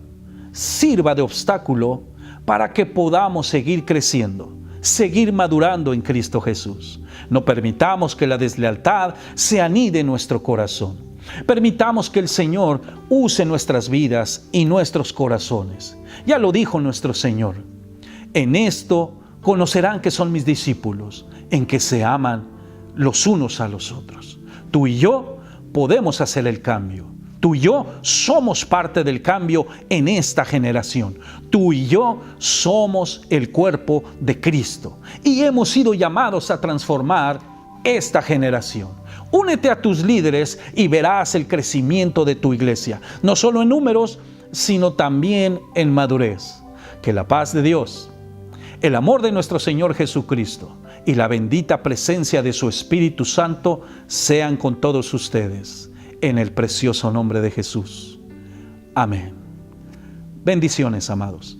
sirva de obstáculo para que podamos seguir creciendo, seguir madurando en Cristo Jesús. No permitamos que la deslealtad se anide en nuestro corazón. Permitamos que el Señor use nuestras vidas y nuestros corazones. Ya lo dijo nuestro Señor: en esto conocerán que son mis discípulos, en que se aman los unos a los otros. Tú y yo podemos hacer el cambio. Tú y yo somos parte del cambio en esta generación. Tú y yo somos el cuerpo de Cristo y hemos sido llamados a transformar esta generación. Únete a tus líderes y verás el crecimiento de tu iglesia, no solo en números, sino también en madurez. Que la paz de Dios, el amor de nuestro Señor Jesucristo y la bendita presencia de su Espíritu Santo sean con todos ustedes, en el precioso nombre de Jesús. Amén. Bendiciones, amados.